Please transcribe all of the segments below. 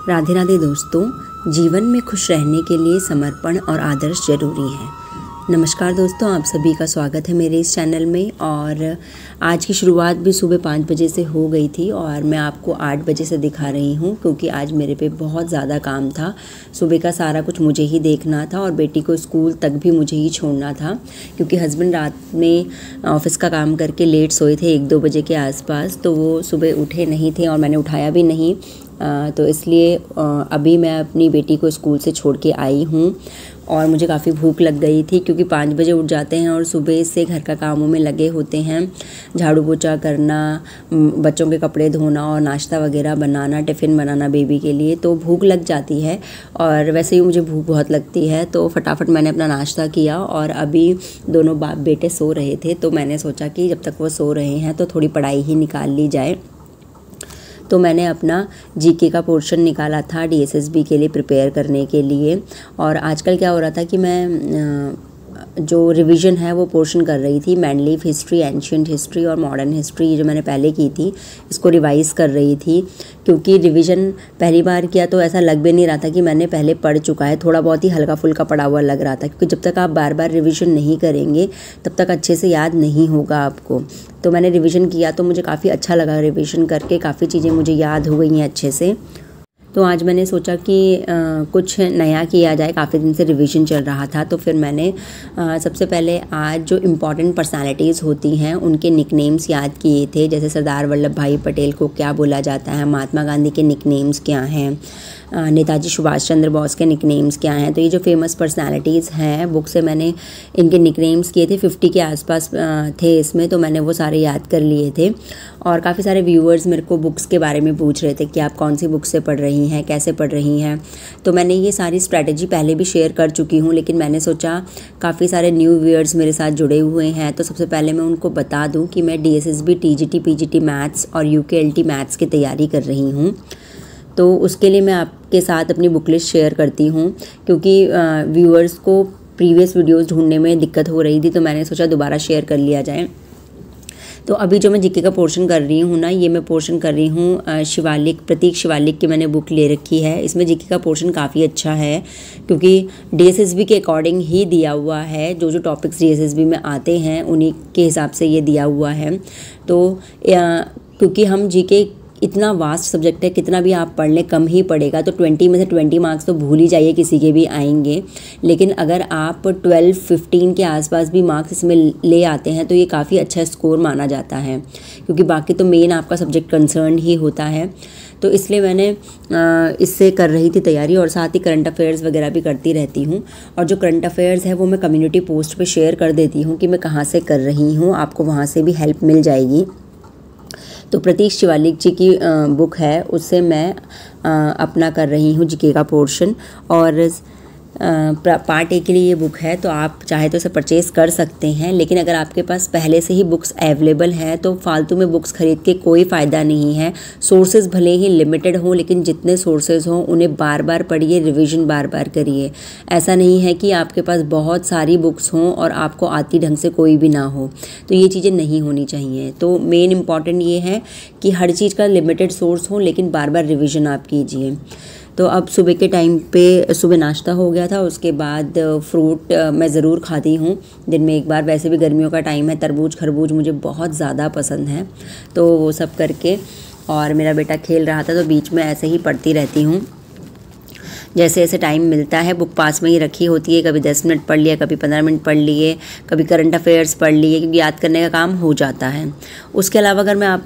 राधे राधे दोस्तों, जीवन में खुश रहने के लिए समर्पण और आदर्श ज़रूरी है। नमस्कार दोस्तों, आप सभी का स्वागत है मेरे इस चैनल में। और आज की शुरुआत भी सुबह 5 बजे से हो गई थी और मैं आपको 8 बजे से दिखा रही हूँ, क्योंकि आज मेरे पे बहुत ज़्यादा काम था। सुबह का सारा कुछ मुझे ही देखना था और बेटी को स्कूल तक भी मुझे ही छोड़ना था, क्योंकि हस्बैंड रात में ऑफिस का काम करके लेट सोए थे 1-2 बजे के आसपास, तो वो सुबह उठे नहीं थे और मैंने उठाया भी नहीं। तो इसलिए अभी मैं अपनी बेटी को स्कूल से छोड़ के आई हूँ और मुझे काफ़ी भूख लग गई थी, क्योंकि 5 बजे उठ जाते हैं और सुबह से घर का कामों में लगे होते हैं। झाड़ू पोछा करना, बच्चों के कपड़े धोना और नाश्ता वगैरह बनाना, टिफ़िन बनाना बेबी के लिए, तो भूख लग जाती है। और वैसे ही मुझे भूख बहुत लगती है, तो फटाफट मैंने अपना नाश्ता किया और अभी दोनों बाप बेटे सो रहे थे, तो मैंने सोचा कि जब तक वो सो रहे हैं तो थोड़ी पढ़ाई ही निकाल ली जाए। तो मैंने अपना जीके का पोर्शन निकाला था डीएसएसबी के लिए प्रिपेयर करने के लिए। और आजकल क्या हो रहा था कि मैं जो रिवीजन है वो पोर्शन कर रही थी। मैनलीफ हिस्ट्री, एंशियंट हिस्ट्री और मॉडर्न हिस्ट्री जो मैंने पहले की थी, इसको रिवाइज़ कर रही थी, क्योंकि रिवीजन पहली बार किया तो ऐसा लग भी नहीं रहा था कि मैंने पहले पढ़ चुका है। थोड़ा बहुत ही हल्का फुल्का पढ़ा हुआ लग रहा था, क्योंकि जब तक आप बार बार रिवीजन नहीं करेंगे तब तक अच्छे से याद नहीं होगा आपको। तो मैंने रिवीजन किया तो मुझे काफ़ी अच्छा लगा, रिवीजन करके काफ़ी चीज़ें मुझे याद हो गई हैं अच्छे से। तो आज मैंने सोचा कि कुछ नया किया जाए, काफ़ी दिन से रिवीजन चल रहा था। तो फिर मैंने सबसे पहले आज जो इम्पॉर्टेंट पर्सनालिटीज़ होती हैं उनके निकनेम्स याद किए थे। जैसे सरदार वल्लभ भाई पटेल को क्या बोला जाता है, महात्मा गांधी के निकनेम्स क्या हैं, नेताजी सुभाष चंद्र बोस के निकनेम्स क्या हैं। तो ये जो फेमस पर्सनालिटीज़ हैं, बुक से मैंने इनके निकनेम्स किए थे, 50 के आसपास थे इसमें, तो मैंने वो सारे याद कर लिए थे। और काफ़ी सारे व्यूअर्स मेरे को बुक्स के बारे में पूछ रहे थे कि आप कौन सी बुक से पढ़ रही हैं, कैसे पढ़ रही हैं। तो मैंने ये सारी स्ट्रैटेजी पहले भी शेयर कर चुकी हूँ, लेकिन मैंने सोचा काफ़ी सारे न्यू व्यूअर्स मेरे साथ जुड़े हुए हैं, तो सबसे पहले मैं उनको बता दूँ कि मैं डीएसएसबी, टीजीटी, पीजीटी मैथ्स और यूकेएलटी मैथ्स की तैयारी कर रही हूँ। तो उसके लिए मैं आपके साथ अपनी बुक लिस्ट शेयर करती हूँ, क्योंकि व्यूअर्स को प्रीवियस वीडियोस ढूंढने में दिक्कत हो रही थी, तो मैंने सोचा दोबारा शेयर कर लिया जाए। तो अभी जो मैं जीके का पोर्शन कर रही हूँ ना, ये मैं पोर्शन कर रही हूँ शिवालिक, प्रतीक शिवालिक की मैंने बुक ले रखी है। इसमें जीके का पोर्शन काफ़ी अच्छा है, क्योंकि डीएसएसबी के अकॉर्डिंग ही दिया हुआ है। जो जो टॉपिक्स डीएसएसबी में आते हैं उन्हीं के हिसाब से ये दिया हुआ है। तो क्योंकि हम जीके इतना वास्ट सब्जेक्ट है, कितना भी आप पढ़ लें कम ही पड़ेगा। तो 20 में से 20 मार्क्स तो भूल ही जाइए, किसी के भी आएंगे। लेकिन अगर आप 12-15 के आसपास भी मार्क्स इसमें ले आते हैं तो ये काफ़ी अच्छा स्कोर माना जाता है, क्योंकि बाकी तो मेन आपका सब्जेक्ट कंसर्न ही होता है। तो इसलिए मैंने इससे कर रही थी तैयारी, और साथ ही करंट अफेयर्स वगैरह भी करती रहती हूँ। और जो करंट अफेयर्स है वो मैं कम्युनिटी पोस्ट पे शेयर कर देती हूँ कि मैं कहाँ से कर रही हूँ, आपको वहाँ से भी हेल्प मिल जाएगी। तो प्रतीक शिवालिक जी की बुक है, उससे मैं अपना कर रही हूँ जीके का पोर्शन। और पार्ट ए के लिए ये बुक है, तो आप चाहे तो इसे परचेज़ कर सकते हैं। लेकिन अगर आपके पास पहले से ही बुक्स अवेलेबल हैं तो फालतू में बुक्स खरीद के कोई फ़ायदा नहीं है। सोर्सेज भले ही लिमिटेड हों, लेकिन जितने सोर्सेज हों उन्हें बार बार पढ़िए, रिवीजन बार बार करिए। ऐसा नहीं है कि आपके पास बहुत सारी बुक्स हों और आपको आती ढंग से कोई भी ना हो, तो ये चीज़ें नहीं होनी चाहिए। तो मेन इम्पॉर्टेंट ये है कि हर चीज़ का लिमिटेड सोर्स हो, लेकिन बार बार रिवीजन आप कीजिए। तो अब सुबह के टाइम पे सुबह नाश्ता हो गया था, उसके बाद फ्रूट मैं ज़रूर खाती हूँ दिन में एक बार। वैसे भी गर्मियों का टाइम है, तरबूज खरबूज मुझे बहुत ज़्यादा पसंद है। तो वो सब करके, और मेरा बेटा खेल रहा था तो बीच में ऐसे ही पढ़ती रहती हूँ जैसे जैसे टाइम मिलता है। बुक पास में ही रखी होती है, कभी 10 मिनट पढ़ लिया, कभी 15 मिनट पढ़ लिए, कभी करंट अफेयर्स पढ़ लिए, क्योंकि याद करने का काम हो जाता है। उसके अलावा अगर मैं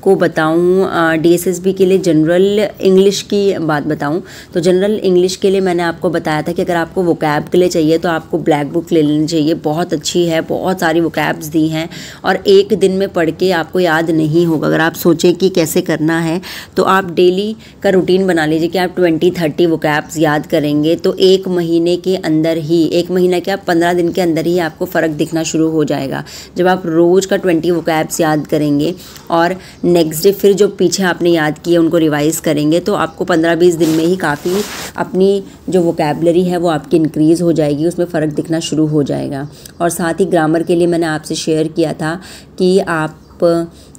को बताऊं डीएसएसबी के लिए जनरल इंग्लिश की बात बताऊं, तो जनरल इंग्लिश के लिए मैंने आपको बताया था कि अगर आपको वोकैब के लिए चाहिए तो आपको ब्लैक बुक ले लेनी चाहिए। बहुत अच्छी है, बहुत सारी वोकैब्स दी हैं और एक दिन में पढ़ के आपको याद नहीं होगा। अगर आप सोचें कि कैसे करना है तो आप डेली का रूटीन बना लीजिए कि आप 20-30 वोकैब्स याद करेंगे, तो एक महीने के अंदर ही, एक महीना क्या 15 दिन के अंदर ही आपको फ़र्क दिखना शुरू हो जाएगा। जब आप रोज़ का 20 वोकैब्स याद करेंगे और नेक्स्ट डे फिर जो पीछे आपने याद किए उनको रिवाइज़ करेंगे, तो आपको 15-20 दिन में ही काफ़ी अपनी जो वोकैबलरी है वो आपकी इंक्रीज़ हो जाएगी, उसमें फ़र्क दिखना शुरू हो जाएगा। और साथ ही ग्रामर के लिए मैंने आपसे शेयर किया था कि आप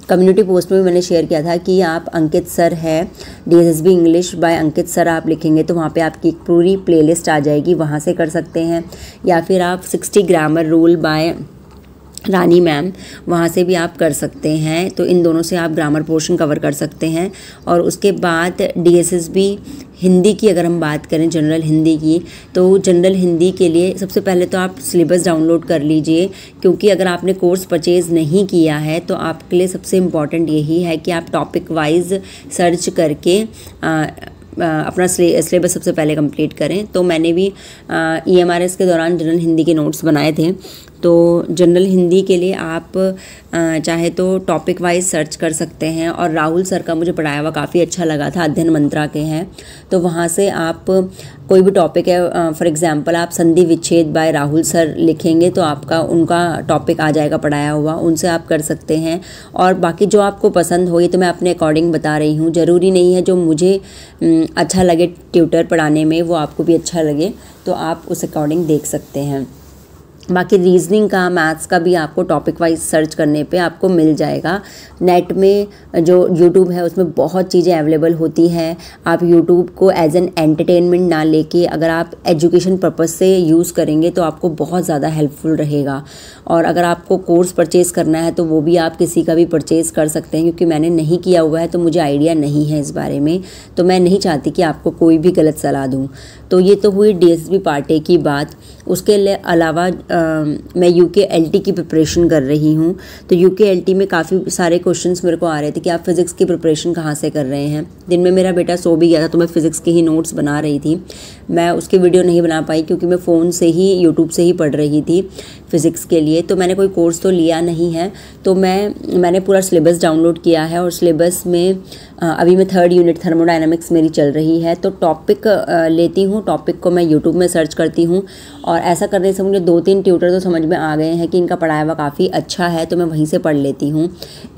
कम्युनिटी पोस्ट में भी मैंने शेयर किया था कि आप अंकित सर है, DSSB English by Ankit sir आप लिखेंगे तो वहाँ पे आपकी एक पूरी प्लेलिस्ट आ जाएगी, वहाँ से कर सकते हैं। या फिर आप 60 grammar rule by Rani ma'am, वहाँ से भी आप कर सकते हैं। तो इन दोनों से आप ग्रामर पोर्शन कवर कर सकते हैं। और उसके बाद DSSB हिंदी की अगर हम बात करें, जनरल हिंदी की, तो जनरल हिंदी के लिए सबसे पहले तो आप सिलेबस डाउनलोड कर लीजिए, क्योंकि अगर आपने कोर्स परचेज़ नहीं किया है तो आपके लिए सबसे इम्पॉर्टेंट यही है कि आप टॉपिक वाइज सर्च करके अपना सिलेबस सबसे पहले कंप्लीट करें। तो मैंने भी EMRS के दौरान जनरल हिंदी के नोट्स बनाए थे। तो जनरल हिंदी के लिए आप चाहे तो टॉपिक वाइज सर्च कर सकते हैं। और राहुल सर का मुझे पढ़ाया हुआ काफ़ी अच्छा लगा था, अध्ययन मंत्रा के हैं, तो वहाँ से आप कोई भी टॉपिक है, फॉर एग्जांपल आप संधि विच्छेद बाय राहुल सर लिखेंगे तो आपका उनका टॉपिक आ जाएगा पढ़ाया हुआ, उनसे आप कर सकते हैं। और बाकी जो आपको पसंद हो, ये तो मैं अपने अकॉर्डिंग बता रही हूँ, ज़रूरी नहीं है जो मुझे अच्छा लगे ट्यूटर पढ़ाने में वो आपको भी अच्छा लगे, तो आप उस अकॉर्डिंग देख सकते हैं। बाकी रीजनिंग का, मैथ्स का भी आपको टॉपिक वाइज सर्च करने पे आपको मिल जाएगा। नेट में जो यूट्यूब है उसमें बहुत चीज़ें अवेलेबल होती हैं। आप यूट्यूब को एज एन एंटरटेनमेंट ना लेके अगर आप एजुकेशन पर्पस से यूज़ करेंगे तो आपको बहुत ज़्यादा हेल्पफुल रहेगा। और अगर आपको कोर्स परचेज़ करना है तो वो भी आप किसी का भी परचेज़ कर सकते हैं, क्योंकि मैंने नहीं किया हुआ है तो मुझे आइडिया नहीं है इस बारे में, तो मैं नहीं चाहती कि आपको कोई भी गलत सलाह दूँ। तो ये तो हुई DSSB पार्ट ए की बात। उसके अलावा मैं UKLT की प्रिपरेशन कर रही हूँ। तो UKLT में काफ़ी सारे क्वेश्चंस मेरे को आ रहे थे कि आप फिज़िक्स की प्रिपरेशन कहाँ से कर रहे हैं। दिन में मेरा बेटा सो भी गया था तो मैं फ़िज़िक्स के ही नोट्स बना रही थी। मैं उसकी वीडियो नहीं बना पाई क्योंकि मैं फ़ोन से ही, यूट्यूब से ही पढ़ रही थी फ़िज़िक्स के लिए। तो मैंने कोई कोर्स तो लिया नहीं है, तो मैंने पूरा सिलेबस डाउनलोड किया है। और सिलेबस में अभी मैं 3rd यूनिट थर्मोडायनामिक्स मेरी चल रही है। तो टॉपिक लेती हूँ, टॉपिक को मैं यूट्यूब में सर्च करती हूँ, और ऐसा करने से मुझे 2-3 ट्यूटर तो समझ में आ गए हैं कि इनका पढ़ाया हुआ काफ़ी अच्छा है, तो मैं वहीं से पढ़ लेती हूँ।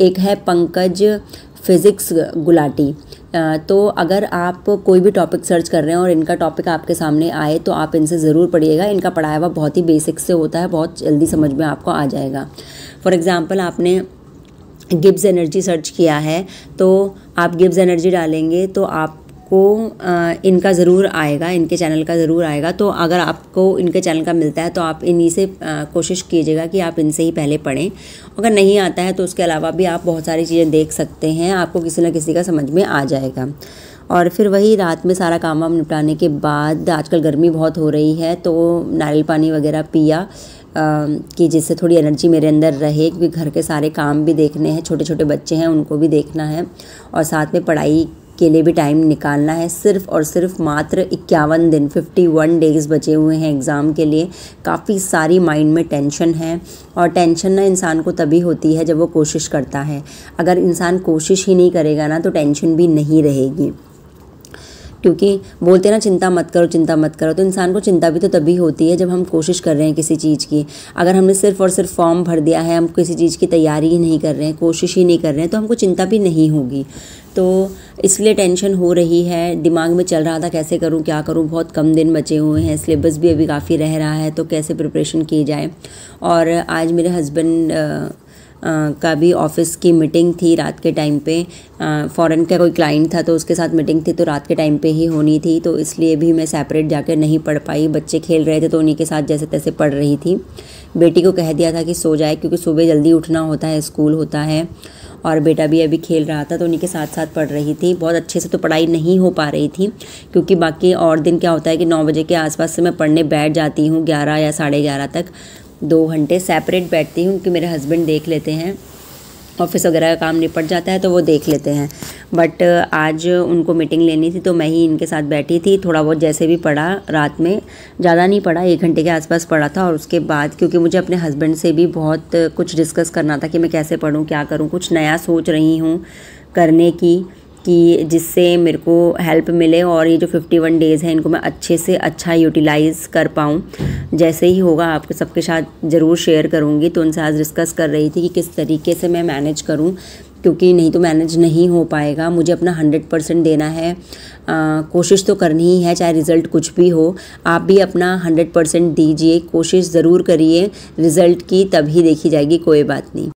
एक है पंकज फिज़िक्स गुलाटी। तो अगर आप कोई भी टॉपिक सर्च कर रहे हैं और इनका टॉपिक आपके सामने आए तो आप इनसे ज़रूर पढ़िएगा। इनका पढ़ाया हुआ बहुत ही बेसिक से होता है, बहुत जल्दी समझ में आपको आ जाएगा। फॉर एग्ज़ाम्पल आपने गिब्स एनर्जी सर्च किया है, तो आप गिब्स एनर्जी डालेंगे तो आपको इनका ज़रूर आएगा, इनके चैनल का ज़रूर आएगा। तो अगर आपको इनके चैनल का मिलता है तो आप इन्हीं से कोशिश कीजिएगा कि आप इनसे ही पहले पढ़ें। अगर नहीं आता है तो उसके अलावा भी आप बहुत सारी चीज़ें देख सकते हैं, आपको किसी न किसी का समझ में आ जाएगा। और फिर वही रात में सारा काम वाम निपटाने के बाद, आजकल गर्मी बहुत हो रही है तो नारियल पानी वगैरह पिया कि जिससे थोड़ी एनर्जी मेरे अंदर रहे, क्योंकि घर के सारे काम भी देखने हैं, छोटे छोटे बच्चे हैं उनको भी देखना है, और साथ में पढ़ाई के लिए भी टाइम निकालना है। सिर्फ़ और सिर्फ मात्र 51 दिन, 51 डेज़ बचे हुए हैं एग्ज़ाम के लिए। काफ़ी सारी माइंड में टेंशन है, और टेंशन ना इंसान को तभी होती है जब वो कोशिश करता है। अगर इंसान कोशिश ही नहीं करेगा ना तो टेंशन भी नहीं रहेगी। क्योंकि बोलते ना चिंता मत करो, चिंता मत करो, तो इंसान को चिंता भी तो तभी होती है जब हम कोशिश कर रहे हैं किसी चीज़ की। अगर हमने सिर्फ़ और सिर्फ फॉर्म भर दिया है, हम किसी चीज़ की तैयारी ही नहीं कर रहे हैं, कोशिश ही नहीं कर रहे हैं, तो हमको चिंता भी नहीं होगी। तो इसलिए टेंशन हो रही है, दिमाग में चल रहा था कैसे करूं, क्या करूं, बहुत कम दिन बचे हुए हैं, सिलेबस भी अभी काफ़ी रह रहा है, तो कैसे प्रिपरेशन की जाए। और आज मेरे हस्बैंड का भी ऑफिस की मीटिंग थी रात के टाइम पे, फ़ॉरेन का कोई क्लाइंट था तो उसके साथ मीटिंग थी, तो रात के टाइम पे ही होनी थी, तो इसलिए भी मैं सेपरेट जाकर नहीं पढ़ पाई। बच्चे खेल रहे थे तो उन्हीं के साथ जैसे तैसे पढ़ रही थी। बेटी को कह दिया था कि सो जाए, क्योंकि सुबह जल्दी उठना होता है, स्कूल होता है, और बेटा भी अभी खेल रहा था तो उन्हीं के साथ साथ पढ़ रही थी। बहुत अच्छे से तो पढ़ाई नहीं हो पा रही थी, क्योंकि बाकी और दिन क्या होता है कि 9 बजे के आसपास से मैं पढ़ने बैठ जाती हूँ, 11 या 11:30 तक 2 घंटे सेपरेट बैठती हूँ, क्योंकि मेरे हस्बैंड देख लेते हैं, ऑफिस वगैरह का काम निपट जाता है तो वो देख लेते हैं। बट आज उनको मीटिंग लेनी थी तो मैं ही इनके साथ बैठी थी। थोड़ा बहुत जैसे भी पढ़ा रात में, ज़्यादा नहीं पढ़ा, 1 घंटे के आसपास पढ़ा था। और उसके बाद क्योंकि मुझे अपने हस्बैंड से भी बहुत कुछ डिस्कस करना था कि मैं कैसे पढूं, क्या करूं, कुछ नया सोच रही हूं करने की, कि जिससे मेरे को हेल्प मिले और ये जो 51 डेज़ हैं इनको मैं अच्छे से अच्छा यूटिलाइज़ कर पाऊँ। जैसे ही होगा आपको सबके साथ ज़रूर शेयर करूँगी। तो उनसे आज डिस्कस कर रही थी कि किस तरीके से मैं मैनेज करूँ, क्योंकि नहीं तो मैनेज नहीं हो पाएगा। मुझे अपना 100% देना है, कोशिश तो करनी ही है, चाहे रिज़ल्ट कुछ भी हो। आप भी अपना 100% दीजिए, कोशिश ज़रूर करिए, रिज़ल्ट की तभी देखी जाएगी, कोई बात नहीं।